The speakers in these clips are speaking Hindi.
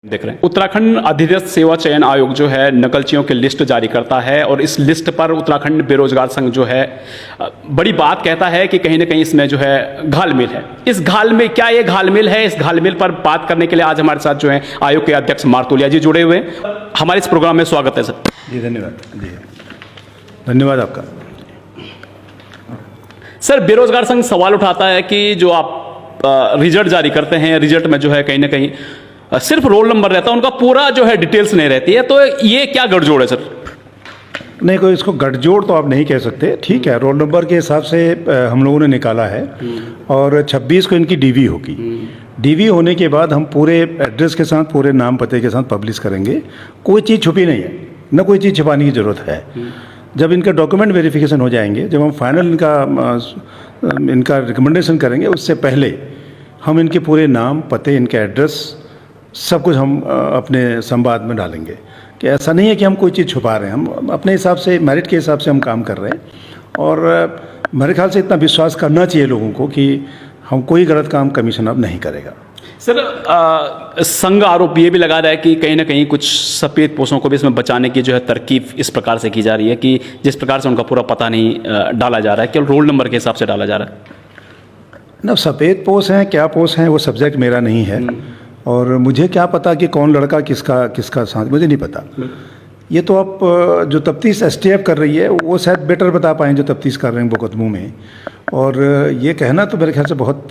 देख रहे हैं उत्तराखंड अधिरथ सेवा चयन आयोग जो है नकलचियों की लिस्ट जारी करता है और इस लिस्ट पर उत्तराखंड बेरोजगार संघ जो है बड़ी बात कहता है कि कहीं ना कहीं इसमें जो है घालमेल है। इस घालमेल क्या ये घालमेल है, इस घालमेल पर बात करने के लिए आज हमारे साथ जो है आयोग के अध्यक्ष मारतोलिया जी जुड़े हुए हैं। हमारे इस प्रोग्राम में स्वागत है सर। जी धन्यवाद। जी धन्यवाद आपका। सर बेरोजगार संघ सवाल उठाता है कि जो आप रिजल्ट जारी करते हैं, रिजल्ट में जो है कहीं ना कहीं सिर्फ रोल नंबर रहता है, उनका पूरा जो है डिटेल्स नहीं रहती है, तो ये क्या गठजोड़ है सर? नहीं, कोई इसको गठजोड़ तो आप नहीं कह सकते। ठीक है, रोल नंबर के हिसाब से हम लोगों ने निकाला है और 26 को इनकी डीवी होगी। डीवी होने के बाद हम पूरे एड्रेस के साथ, पूरे नाम पते के साथ पब्लिश करेंगे। कोई चीज़ छुपी नहीं है, न कोई चीज़ छिपाने की ज़रूरत है। जब इनका डॉक्यूमेंट वेरिफिकेशन हो जाएंगे, जब हम फाइनल इनका रिकमेंडेशन करेंगे, उससे पहले हम इनके पूरे नाम पते, इनके एड्रेस सब कुछ हम अपने संवाद में डालेंगे। कि ऐसा नहीं है कि हम कोई चीज़ छुपा रहे हैं, हम अपने हिसाब से, मेरिट के हिसाब से हम काम कर रहे हैं। और मेरे ख्याल से इतना विश्वास करना चाहिए लोगों को कि हम कोई गलत काम कमीशन अब नहीं करेगा। सर संघ आरोप ये भी लगा रहा है कि कहीं ना कहीं कुछ सफ़ेद पोषों को भी इसमें बचाने की जो है तरकीब इस प्रकार से की जा रही है कि जिस प्रकार से उनका पूरा पता नहीं डाला जा रहा है, केवल रोल नंबर के हिसाब से डाला जा रहा है। ना सफ़ेद पोष हैं, क्या पोष हैं, वो सब्जेक्ट मेरा नहीं है। और मुझे क्या पता कि कौन लड़का किसका साथ, मुझे नहीं पता। ये तो आप जो तफ्तीश STF कर रही है वो शायद बेटर बता पाएँ, जो तफ्तीश कर रहे हैं मुकदमों में। और ये कहना तो मेरे ख्याल से बहुत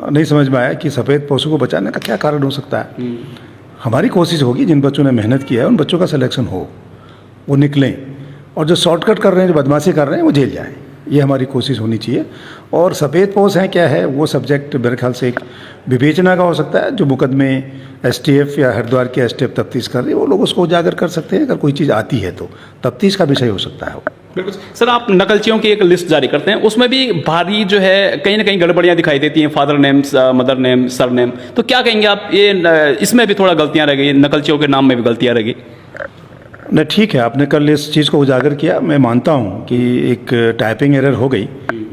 नहीं समझ में आया कि सफ़ेद पोषों को बचाने का क्या कारण हो सकता है। हमारी कोशिश होगी, जिन बच्चों ने मेहनत किया है उन बच्चों का सिलेक्शन हो, वो निकलें, और जो शॉर्टकट कर रहे हैं, जो बदमाशी कर रहे हैं, वो जेल जाएँ। ये हमारी कोशिश होनी चाहिए। और सफ़ेद पोष हैं क्या है, वो सब्जेक्ट मेरे ख्याल से एक विवेचना का हो सकता है। जो मुकदमे STF या हरिद्वार की STF तफ्तीश कर रही है, वो लोग उसको उजागर कर सकते हैं। अगर कोई चीज़ आती है तो तफ्तीश का विषय हो सकता है वो। बिल्कुल सर, आप नकलचियों की एक लिस्ट जारी करते हैं, उसमें भी भारी जो है कहीं ना कहीं गड़बड़ियाँ दिखाई देती हैं, father name, mother name, sir name. तो क्या कहेंगे आप, ये इसमें भी थोड़ा गलतियाँ रह गई, नकलचियों के नाम में भी गलतियाँ रह गई? नहीं, ठीक है, आपने कल इस चीज़ को उजागर किया। मैं मानता हूँ कि एक टाइपिंग एरर हो गई।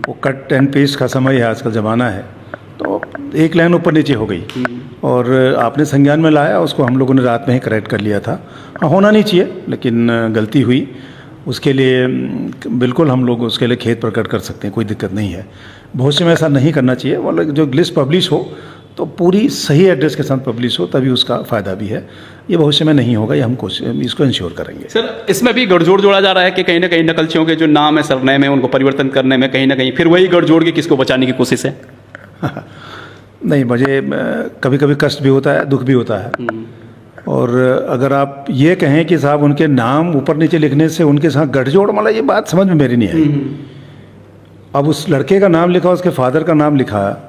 वो कट एंड पेस्ट का समय है, आजकल ज़माना है, तो एक लाइन ऊपर नीचे हो गई और आपने संज्ञान में लाया, उसको हम लोगों ने रात में ही करेक्ट कर लिया था। हाँ, होना नहीं चाहिए, लेकिन गलती हुई। उसके लिए बिल्कुल हम लोग उसके लिए खेद प्रकट कर सकते हैं, कोई दिक्कत नहीं है। भविष्य में ऐसा नहीं करना चाहिए। मतलब जो लिस्ट पब्लिश हो तो पूरी सही एड्रेस के साथ पब्लिश हो, तभी उसका फ़ायदा भी है। ये भविष्य में नहीं होगा, ये हम इसको इंश्योर करेंगे। सर इसमें भी गठजोड़ जोड़ा जा रहा है कि कहीं ना कहीं नकलचियों के जो नाम है, सरनेम है, उनको परिवर्तन करने में कहीं ना कहीं फिर वही गठजोड़ के किसको बचाने की कोशिश है? नहीं, मुझे कभी कभी कष्ट भी होता है, दुख भी होता है। और अगर आप ये कहें कि साहब उनके नाम ऊपर नीचे लिखने से उनके साथ गठजोड़, मतलब ये बात समझ में मेरी नहीं आई। अब उस लड़के का नाम लिखा, उसके फादर का नाम लिखा,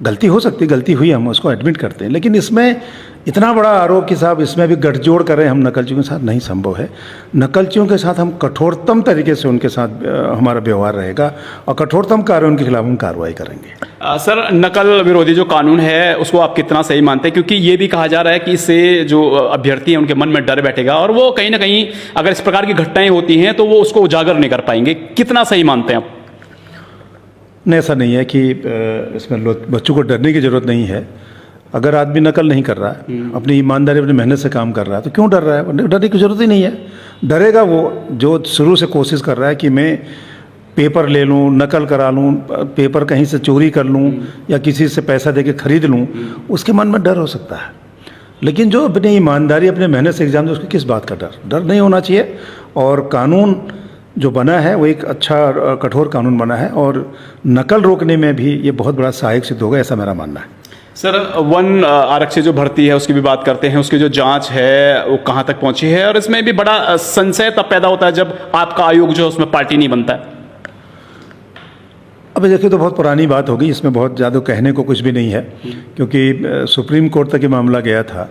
गलती हो सकती है, गलती हुई, हम उसको एडमिट करते हैं। लेकिन इसमें इतना बड़ा आरोप कि साहब इसमें भी गठजोड़ करें हम नकलचियों के साथ, नहीं संभव है। नकलचियों के साथ हम कठोरतम तरीके से उनके साथ हमारा व्यवहार रहेगा और कठोरतम कार्य उनके खिलाफ हम कार्रवाई करेंगे। सर नकल विरोधी जो कानून है उसको आप कितना सही मानते हैं? क्योंकि ये भी कहा जा रहा है कि इससे जो अभ्यर्थी हैं उनके मन में डर बैठेगा और वो कहीं ना कहीं अगर इस प्रकार की घटनाएं होती हैं तो वो उसको उजागर नहीं कर पाएंगे। कितना सही मानते हैं आप? नहीं, ऐसा नहीं है कि इसमें बच्चों को डरने की ज़रूरत नहीं है। अगर आदमी नकल नहीं कर रहा है, अपनी ईमानदारी, अपनी मेहनत से काम कर रहा है, तो क्यों डर रहा है? डरने की ज़रूरत ही नहीं है। डरेगा वो जो शुरू से कोशिश कर रहा है कि मैं पेपर ले लूँ, नकल करा लूँ, पेपर कहीं से चोरी कर लूँ या किसी से पैसा दे के खरीद लूँ, उसके मन में डर हो सकता है। लेकिन जो अपनी ईमानदारी, अपने मेहनत से एग्जाम दे, उसको किस बात का डर नहीं होना चाहिए। और कानून जो बना है वो एक अच्छा कठोर कानून बना है और नकल रोकने में भी ये बहुत बड़ा सहायक सिद्ध होगा, ऐसा मेरा मानना है। सर वन आरक्षी जो भर्ती है उसकी भी बात करते हैं, उसकी जो जांच है वो कहाँ तक पहुंची है? और इसमें भी बड़ा संशय तब पैदा होता है जब आपका आयोग जो है उसमें पार्टी नहीं बनता है। अब देखिए, तो बहुत पुरानी बात होगी, इसमें बहुत ज़्यादा कहने को कुछ भी नहीं है, क्योंकि सुप्रीम कोर्ट तक ये मामला गया था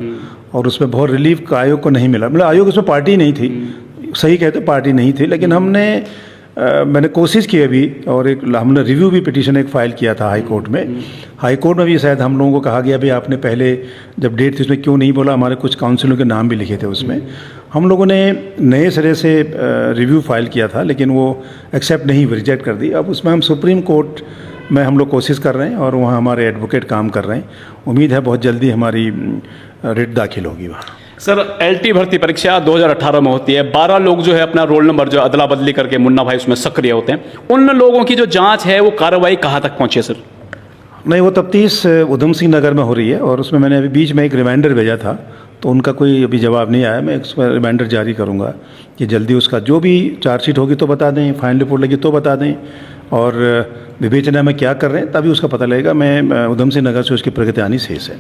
और उसमें बहुत रिलीफ का आयोग को नहीं मिला। मतलब आयोग, उसमें पार्टी नहीं थी, सही कहते, पार्टी नहीं थी। लेकिन मैंने कोशिश की अभी, और हमने रिव्यू भी पिटीशन एक फ़ाइल किया था हाई कोर्ट में। हाई कोर्ट में भी शायद हम लोगों को कहा गया भाई आपने पहले जब डेट थी उसमें क्यों नहीं बोला। हमारे कुछ काउंसिलों के नाम भी लिखे थे उसमें। हम लोगों ने नए सिरे से रिव्यू फाइल किया था, लेकिन वो एक्सेप्ट नहीं हुई, रिजेक्ट कर दी। अब उसमें हम सुप्रीम कोर्ट में हम लोग कोशिश कर रहे हैं और वहाँ हमारे एडवोकेट काम कर रहे हैं। उम्मीद है बहुत जल्दी हमारी रिट दाखिल होगी वहाँ। सर एलटी भर्ती परीक्षा 2018 में होती है, 12 लोग जो है अपना रोल नंबर जो अदला बदली करके मुन्ना भाई उसमें सक्रिय होते हैं, उन लोगों की जो जांच है वो कार्रवाई कहाँ तक पहुंची है सर? नहीं, वो तफ्तीश उधम सिंह नगर में हो रही है और उसमें मैंने अभी बीच में एक रिमाइंडर भेजा था, तो उनका कोई अभी जवाब नहीं आया। मैं उस पर रिमाइंडर जारी करूंगा कि जल्दी उसका जो भी चार्जशीट होगी तो बता दें, फाइनल रिपोर्ट लगी तो बता दें, और विवेचना में क्या कर रहे हैं तभी उसका पता लगेगा। मैं उधम सिंह नगर से उसकी प्रगति आनी शेष है।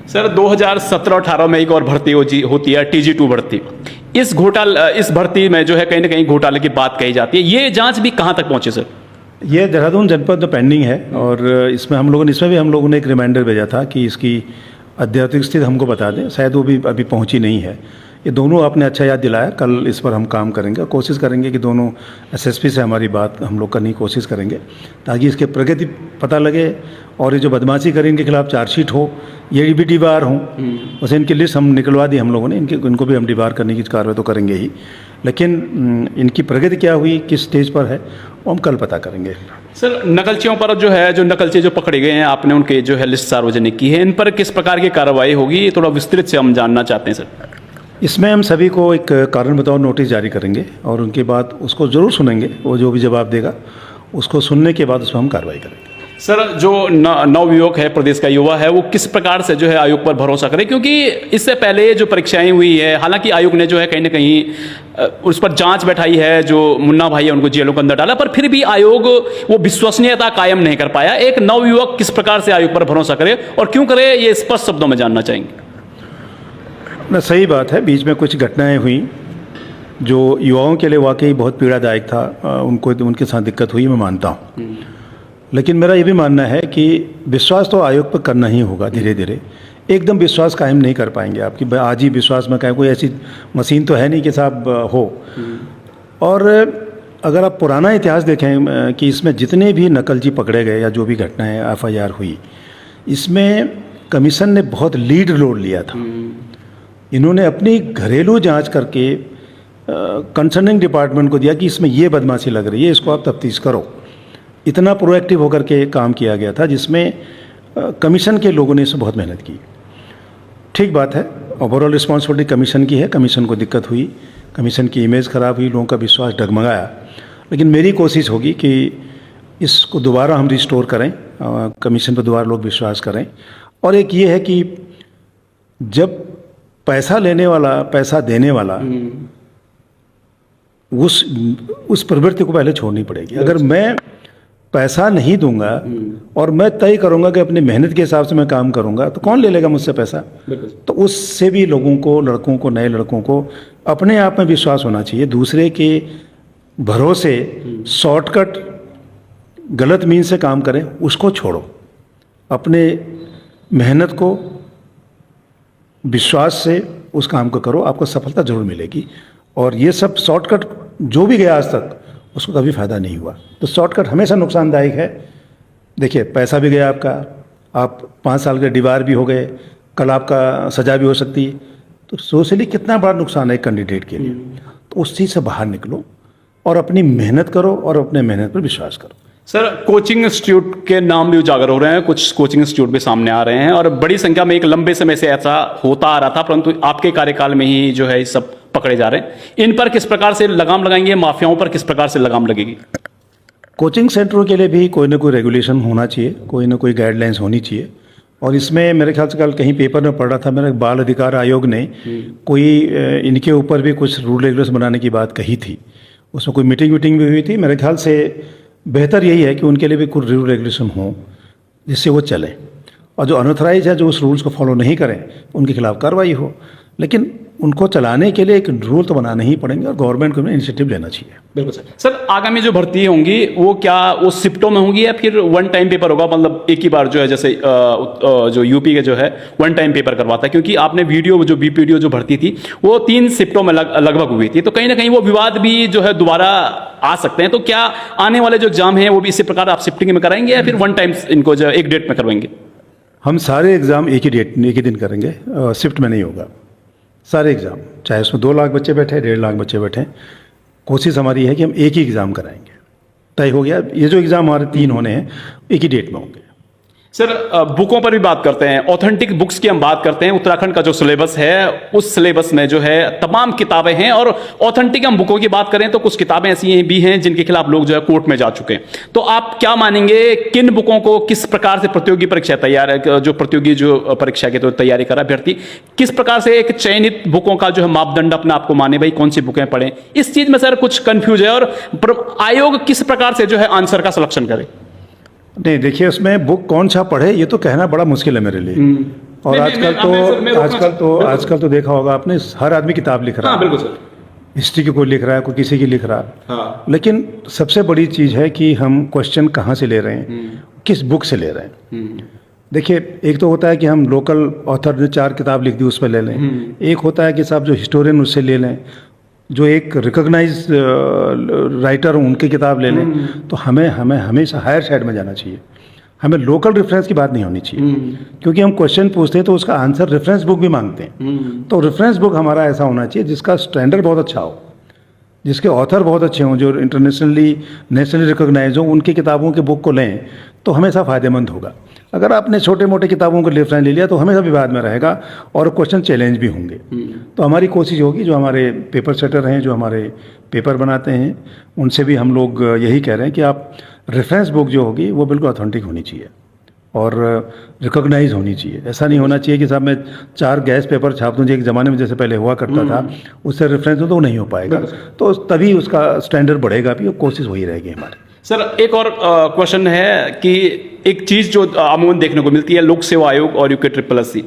सर 2017-18 में एक और भर्ती होती है TG2 भर्ती। इस भर्ती में जो है कहीं ना कहीं घोटाले की बात कही जाती है, ये जांच भी कहाँ तक पहुंची सर? ये देहरादून जनपद में पेंडिंग है और इसमें हम लोगों ने एक रिमाइंडर भेजा था कि इसकी आध्यात्मिक स्थिति हमको बता दें, शायद वो भी अभी पहुंची नहीं है। ये दोनों आपने अच्छा याद दिलाया, कल इस पर हम काम करेंगे, कोशिश करेंगे कि दोनों SSP से हमारी बात हम लोग करने की कोशिश करेंगे ताकि इसके प्रगति पता लगे और ये जो बदमाशी करें इनके खिलाफ चार्जशीट हो, ये भी डिबार हों। वैसे इनकी लिस्ट हम निकलवा दी हम लोगों ने, इनको भी हम डिबार करने की कार्रवाई तो करेंगे ही, लेकिन इनकी प्रगति क्या हुई, किस स्टेज पर है, वो हम कल पता करेंगे। सर नकलचियों पर जो नकलची जो पकड़े गए हैं, आपने उनके जो है लिस्ट सार्वजनिक की है, इन पर किस प्रकार की कार्रवाई होगी, ये थोड़ा विस्तृत से हम जानना चाहते हैं सर। इसमें हम सभी को एक कारण बताओ नोटिस जारी करेंगे और उनके बाद उसको ज़रूर सुनेंगे, वो जो भी जवाब देगा उसको सुनने के बाद उस पर हम कार्रवाई करेंगे। सर जो नवयुवक है, प्रदेश का युवा है, वो किस प्रकार से जो है आयोग पर भरोसा करे, क्योंकि इससे पहले जो परीक्षाएं हुई है, हालांकि आयोग ने जो है कहीं ना कहीं उस पर जांच बैठाई है, जो मुन्ना भाई है उनको जेलों के अंदर डाला, पर फिर भी आयोग वो विश्वसनीयता कायम नहीं कर पाया। एक नवयुवक किस प्रकार से आयोग पर भरोसा करे और क्यों करे, ये स्पष्ट शब्दों में जानना चाहेंगे। ना सही बात है, बीच में कुछ घटनाएं हुई जो युवाओं के लिए वाकई बहुत पीड़ादायक था, उनको उनके साथ दिक्कत हुई, मैं मानता हूँ। लेकिन मेरा ये भी मानना है कि विश्वास तो आयोग पर करना ही होगा धीरे धीरे, एकदम विश्वास कायम नहीं कर पाएंगे आपकी आज ही विश्वास में कायम, कोई ऐसी मशीन तो है नहीं कि साहब हो। और अगर आप पुराना इतिहास देखें कि इसमें जितने भी नकलची पकड़े गए या जो भी घटनाएं FIR हुई, इसमें कमीशन ने बहुत लीड रोल लिया था। इन्होंने अपनी घरेलू जांच करके कंसर्निंग डिपार्टमेंट को दिया कि इसमें ये बदमाशी लग रही है, इसको आप तफ्तीश करो। इतना प्रोएक्टिव होकर के काम किया गया था, जिसमें कमीशन के लोगों ने इसमें बहुत मेहनत की। ठीक बात है, ओवरऑल रिस्पॉन्सिबिलिटी कमीशन की है, कमीशन को दिक्कत हुई, कमीशन की इमेज ख़राब हुई, लोगों का विश्वास डगमगाया, लेकिन मेरी कोशिश होगी कि इसको दोबारा हम रिस्टोर करें, कमीशन पर दोबारा लोग विश्वास करें। और एक ये है कि जब पैसा लेने वाला पैसा देने वाला, उस प्रवृत्ति को पहले छोड़नी पड़ेगी। अगर मैं पैसा नहीं दूंगा और मैं तय करूंगा कि अपनी मेहनत के हिसाब से मैं काम करूंगा, तो कौन ले लेगा मुझसे पैसा? तो उससे भी लोगों को, लड़कों को, नए लड़कों को अपने आप में विश्वास होना चाहिए। दूसरे के भरोसे शॉर्टकट गलत मीन से काम करें, उसको छोड़ो, अपने मेहनत को विश्वास से उस काम को करो, आपको सफलता जरूर मिलेगी। और ये सब शॉर्टकट जो भी गया आज तक, उसको कभी फ़ायदा नहीं हुआ। तो शॉर्टकट हमेशा नुकसानदायक है। देखिए, पैसा भी गया आपका, आप 5 साल के डिबार भी हो गए, कल आपका सज़ा भी हो सकती है। तो सोशली कितना बड़ा नुकसान है एक कैंडिडेट के लिए। तो उस चीज़ से बाहर निकलो और अपनी मेहनत करो और अपने मेहनत पर विश्वास करो। सर कोचिंग इंस्टीट्यूट के नाम भी उजागर हो रहे हैं, कुछ कोचिंग इंस्टीट्यूट भी सामने आ रहे हैं और बड़ी संख्या में एक लंबे समय से ऐसा होता आ रहा था, परंतु आपके कार्यकाल में ही जो है ये सब पकड़े जा रहे हैं। इन पर किस प्रकार से लगाम लगाएंगे, माफियाओं पर किस प्रकार से लगाम लगेगी? कोचिंग सेंटरों के लिए भी कोई ना कोई रेगुलेशन होना चाहिए, कोई ना कोई गाइडलाइंस होनी चाहिए। और इसमें मेरे ख्याल से कल कहीं पेपर में पढ़ रहा था, मेरे बाल अधिकार आयोग ने कोई इनके ऊपर भी कुछ रूल रेगुलेशन बनाने की बात कही थी। उसमें कोई मीटिंग भी हुई थी। मेरे ख्याल से बेहतर यही है कि उनके लिए भी कुछ रूल रेगुलेशन हो जिससे वो चलें, और जो अनऑथराइज है, जो उस रूल्स को फॉलो नहीं करें, उनके खिलाफ कार्रवाई हो। लेकिन उनको चलाने के लिए एक रूल तो बनाने ही पड़ेंगे और गवर्नमेंट को इनिशिएटिव लेना चाहिए। बिल्कुल सर। सर आगामी जो भर्ती होंगी वो क्या वो शिफ्टों में होंगी या फिर वन टाइम पेपर होगा? मतलब एक ही बार जो है, जैसे जो यूपी के जो है वन टाइम पेपर करवाता है, क्योंकि आपने जो BPDO जो भर्ती थी वो 3 शिफ्टों में लगभग हुई थी, तो कहीं ना कहीं वो विवाद भी जो है दोबारा आ सकते हैं। तो क्या आने वाले जो एग्जाम है वो भी इसी प्रकार आप शिफ्टिंग में कराएंगे या फिर वन टाइम इनको जो एक डेट में करवाएंगे? हम सारे एग्ज़ाम एक ही दिन करेंगे, शिफ्ट में नहीं होगा। सारे एग्ज़ाम, चाहे उसमें 2 लाख बच्चे बैठे, 1.5 लाख बच्चे बैठे, कोशिश हमारी है कि हम एक ही एग्ज़ाम कराएंगे। तय हो गया, ये जो एग्ज़ाम हमारे 3 होने हैं एक ही डेट में होंगे। सर बुकों पर भी बात करते हैं, ऑथेंटिक बुक्स की हम बात करते हैं। उत्तराखंड का जो सिलेबस है उस सिलेबस में जो है तमाम किताबें हैं, और ऑथेंटिक हम बुकों की बात करें तो कुछ किताबें ऐसी भी हैं जिनके खिलाफ लोग जो है कोर्ट में जा चुके हैं। तो आप क्या मानेंगे, किन बुकों को किस प्रकार से प्रतियोगी परीक्षा तैयार, जो प्रतियोगी जो परीक्षा की तो तैयारी कर अभ्यर्थी किस प्रकार से एक चयनित बुकों का जो है मापदंड अपने आप को माने, भाई कौन सी बुकें पढ़ें, इस चीज में सर कुछ कंफ्यूज है, और आयोग किस प्रकार से जो है आंसर का सिलेक्शन करे? नहीं, देखिए उसमें बुक कौन सा पढ़े ये तो कहना बड़ा मुश्किल है मेरे लिए। और आजकल तो देखा होगा आपने, हर आदमी किताब लिख रहा है। बिल्कुल सर, हिस्ट्री की कोई लिख रहा है, कोई किसी की लिख रहा है। हाँ। लेकिन सबसे बड़ी चीज़ है कि हम क्वेश्चन कहाँ से ले रहे हैं, किस बुक से ले रहे हैं। देखिए, एक तो होता है कि हम लोकल ऑथर ने 4 किताब लिख दी उस पर ले लें, एक होता है कि साहब जो हिस्टोरियन उससे ले लें, जो एक रिकॉग्नाइज राइटर हो उनकी किताब ले लें। तो हमें हमेशा हायर साइड में जाना चाहिए, हमें लोकल रेफरेंस की बात नहीं होनी चाहिए। क्योंकि हम क्वेश्चन पूछते हैं तो उसका आंसर रेफरेंस बुक भी मांगते हैं। तो रेफरेंस बुक हमारा ऐसा होना चाहिए जिसका स्टैंडर्ड बहुत अच्छा हो, जिसके ऑथर बहुत अच्छे हों, जो इंटरनेशनली नेशनली रिकॉग्नाइज हो, उनकी किताबों के बुक को लें तो हमेशा फ़ायदेमंद होगा। अगर आपने छोटे मोटे किताबों को रेफरेंस ले लिया तो हमेशा विवाद में रहेगा और क्वेश्चन चैलेंज भी होंगे। तो हमारी कोशिश होगी, जो हमारे पेपर सेटर हैं, जो हमारे पेपर बनाते हैं, उनसे भी हम लोग यही कह रहे हैं कि आप रेफरेंस बुक जो होगी वो बिल्कुल ऑथेंटिक होनी चाहिए और रिकॉग्नाइज होनी चाहिए। ऐसा नहीं होना चाहिए कि साहब मैं 4 गैस पेपर छाप दूँ, एक ज़माने में जैसे पहले हुआ करता था, उससे रेफरेंस तो वो नहीं हो पाएगा। तो तभी उसका स्टैंडर्ड बढ़ेगा भी, और कोशिश वही रहेगी हमारी। सर एक और क्वेश्चन है कि एक चीज जो अमूमन देखने को मिलती है, लोक सेवा आयोग और UKSSC,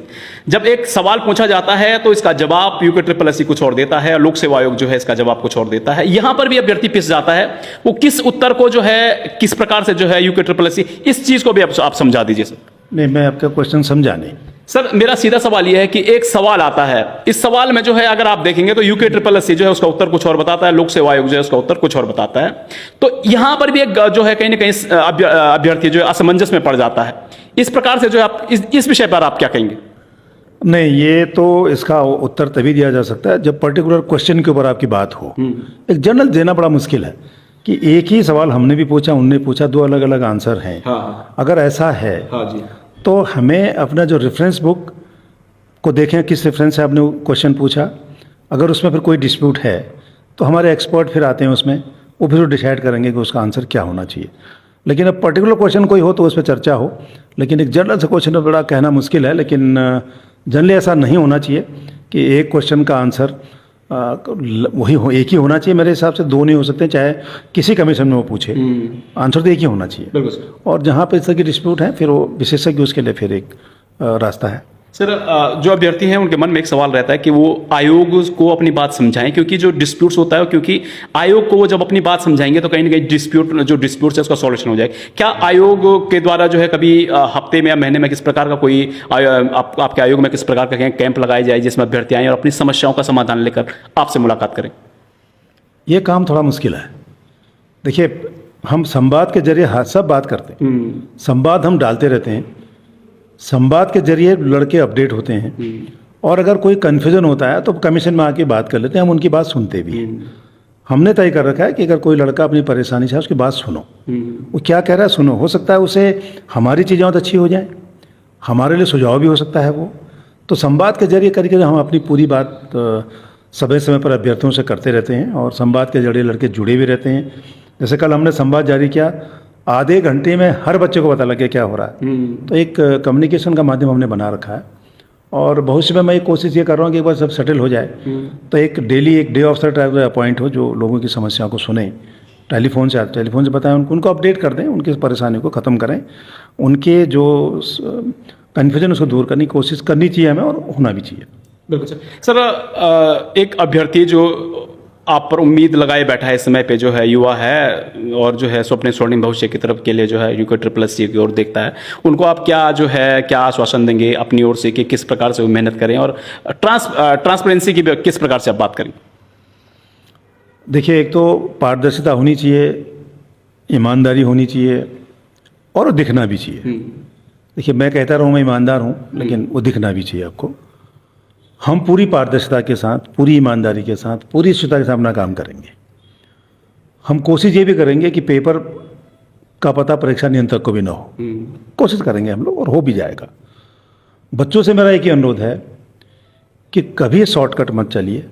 जब एक सवाल पूछा जाता है तो इसका जवाब UKSSC कुछ और देता है और लोक सेवा आयोग जो है इसका जवाब कुछ और देता है। यहां पर भी अभ्यर्थी पिस जाता है, वो किस उत्तर को जो है किस प्रकार से जो है UKSSC, इस चीज को भी आप समझा दीजिए सर। नहीं, मैं आपका क्वेश्चन समझा नहीं। सर मेरा सीधा सवाल यह है कि एक सवाल आता है, इस सवाल में जो है अगर आप देखेंगे तो UKSSC जो है उसका उत्तर कुछ और बताता है, लोक सेवा आयोग जो है उसका उत्तर कुछ और बताता है। तो यहां पर भी एक जो है कहीं ना कहीं अभ्यर्थी जो है असमंजस में पड़ जाता है। इस प्रकार से जो है आप इस विषय पर आप क्या कहेंगे? नहीं, ये तो इसका उत्तर तभी दिया जा सकता है जब पर्टिकुलर क्वेश्चन के ऊपर आपकी बात हो। एक जनरल देना बड़ा मुश्किल है कि एक ही सवाल हमने भी पूछा, उनने पूछा, 2 अलग अलग आंसर हैं। हाँ। अगर ऐसा है तो हमें अपना जो रेफरेंस बुक को देखें, किस रेफरेंस से आपने क्वेश्चन पूछा। अगर उसमें फिर कोई डिस्प्यूट है तो हमारे एक्सपर्ट फिर आते हैं उसमें, वो फिर डिसाइड करेंगे कि उसका आंसर क्या होना चाहिए। लेकिन अब पर्टिकुलर क्वेश्चन कोई हो तो उस पर चर्चा हो, लेकिन एक जनरल से क्वेश्चन बड़ा कहना मुश्किल है। लेकिन जनरली ऐसा नहीं होना चाहिए कि एक क्वेश्चन का आंसर वही हो, एक ही होना चाहिए। मेरे हिसाब से 2 नहीं हो सकते, चाहे किसी कमीशन में वो पूछे, आंसर तो एक ही होना चाहिए। और जहाँ पे इस तरह की डिस्प्यूट है फिर वो विशेषज्ञ उसके लिए फिर एक रास्ता है। सर जो अभ्यर्थी हैं उनके मन में एक सवाल रहता है कि वो आयोग को अपनी बात समझाएं, क्योंकि जो डिस्प्यूट्स होता है, क्योंकि आयोग को वो जब अपनी बात समझाएंगे तो कहीं ना कहीं डिस्प्यूट्स है उसका सॉल्यूशन हो जाएगा। क्या आयोग के द्वारा जो है कभी हफ्ते में या महीने में किस प्रकार का कोई आपके आयोग में किस प्रकार का कैंप लगाया जाए जिसमें अभ्यर्थी आएं और अपनी समस्याओं का समाधान लेकर आपसे मुलाकात करें? ये काम थोड़ा मुश्किल है। देखिए, हम संवाद के जरिए सब बात करते हैं, संवाद हम डालते रहते हैं, संवाद के जरिए लड़के अपडेट होते हैं। और अगर कोई कन्फ्यूजन होता है तो कमीशन में आके बात कर लेते हैं, हम उनकी बात सुनते भी हैं। हमने तय कर रखा है कि अगर कोई लड़का अपनी परेशानी से उसकी बात सुनो, वो क्या कह रहा है सुनो। हो सकता है उसे हमारी चीज़ें बहुत अच्छी हो जाए, हमारे लिए सुझाव भी हो सकता है वो। तो संवाद के जरिए करके हम अपनी पूरी बात समय समय पर अभ्यर्थियों से करते रहते हैं और संवाद के जरिए लड़के जुड़े भी रहते हैं। जैसे कल हमने संवाद जारी किया, आधे घंटे में हर बच्चे को पता लग गया क्या हो रहा है। तो एक कम्युनिकेशन का माध्यम हमने बना रखा है और भविष्य में मैं एक कोशिश ये कर रहा हूँ कि एक बार सब सेटल हो जाए तो एक डेली एक डे ऑफिसर टाइप का अपॉइंट हो जो लोगों की समस्याओं को सुने, टेलीफोन से बताएं, उनको अपडेट कर दें, उनकी परेशानी को ख़त्म करें, उनके जो कन्फ्यूजन उसको दूर करने की कोशिश करनी चाहिए हमें और होना भी चाहिए। बिल्कुल सर। सर एक अभ्यर्थी जो आप पर उम्मीद लगाए बैठा है इस समय पे, जो है युवा है और जो है अपने स्वर्णिम भविष्य की तरफ के लिए जो है UKSSC की ओर देखता है, उनको आप क्या आश्वासन देंगे अपनी ओर से कि किस प्रकार से वो मेहनत करें और ट्रांसपेरेंसी की किस प्रकार से आप बात करें? देखिए, एक तो पारदर्शिता होनी चाहिए, ईमानदारी होनी चाहिए और दिखना भी चाहिए। देखिए, मैं कहता रहूँ मैं ईमानदार हूँ, लेकिन वो दिखना भी चाहिए आपको। हम पूरी पारदर्शिता के साथ, पूरी ईमानदारी के साथ, पूरी शुद्धता के साथ अपना काम करेंगे। हम कोशिश ये भी करेंगे कि पेपर का पता परीक्षा नियंत्रक को भी ना हो। कोशिश करेंगे हम लोग और हो भी जाएगा। बच्चों से मेरा एक ही अनुरोध है कि कभी शॉर्टकट मत चलिए,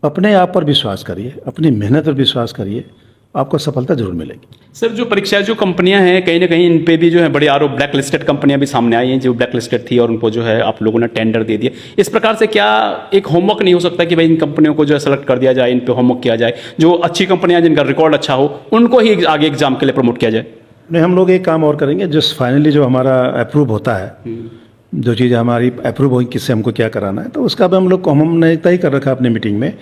अपने आप पर विश्वास करिए, अपनी मेहनत पर विश्वास करिए, आपको सफलता जरूर मिलेगी। सर, जो परीक्षा जो कंपनियां हैं कहीं ना कहीं इन पे भी जो है बड़े आरोप, ब्लैक लिस्टेड कंपनियां भी सामने आई हैं जो ब्लैक लिस्टेड थी और उनको जो है आप लोगों ने टेंडर दे दिया। इस प्रकार से क्या एक होमवर्क नहीं हो सकता कि भाई इन कंपनियों को जो है सेलेक्ट कर दिया जाए, इन पे होमवर्क किया जाए, जो अच्छी कंपनियां जिनका रिकॉर्ड अच्छा हो उनको ही आगे एग्जाम के लिए प्रमोट किया जाए? नहीं, हम लोग एक काम और करेंगे, जिस फाइनली जो हमारा अप्रूव होता है, जो चीज़ें हमारी अप्रूव होगी किससे हमको क्या कराना है, तो उसका भी हम लोग को हमने तय कर रखा अपनी मीटिंग में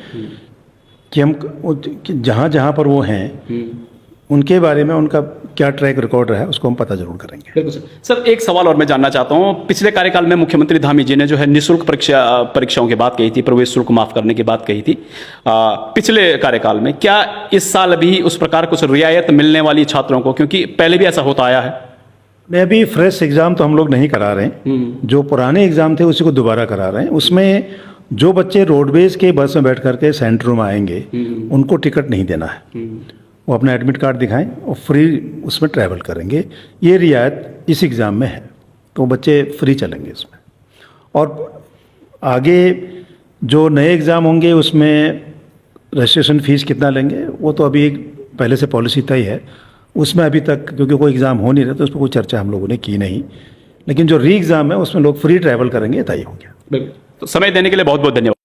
कि हम जहाँ जहाँ पर वो हैं उनके बारे में उनका क्या ट्रैक रिकॉर्ड रहा है उसको हम पता जरूर करेंगे। बिल्कुल सर। सर, एक सवाल और मैं जानना चाहता हूँ, पिछले कार्यकाल में मुख्यमंत्री धामी जी ने जो है निःशुल्क परीक्षाओं की बात कही थी, प्रवेश शुल्क माफ करने की बात कही थी पिछले कार्यकाल में। क्या इस साल भी उस प्रकार कुछ रियायत मिलने वाली छात्रों को, क्योंकि पहले भी ऐसा होता आया है? नहीं, अभी फ्रेश एग्ज़ाम तो हम लोग नहीं करा रहे हैं, जो पुराने एग्ज़ाम थे उसी को दोबारा करा रहे हैं। उसमें जो बच्चे रोडवेज के बस में बैठ करके सेंटरों में आएंगे उनको टिकट नहीं देना है, वो अपना एडमिट कार्ड दिखाएं और फ्री उसमें ट्रैवल करेंगे। ये रियायत इस एग्ज़ाम में है, तो बच्चे फ्री चलेंगे इसमें। और आगे जो नए एग्ज़ाम होंगे उसमें रजिस्ट्रेशन फ़ीस कितना लेंगे वो तो अभी पहले से पॉलिसी तय है, उसमें अभी तक क्योंकि कोई एग्ज़ाम हो नहीं रहा तो उस पर कोई चर्चा हम लोगों ने की नहीं। लेकिन जो री एग्ज़ाम है उसमें लोग फ्री ट्रैवल करेंगे, तय हो गया। तो समय देने के लिए बहुत बहुत धन्यवाद।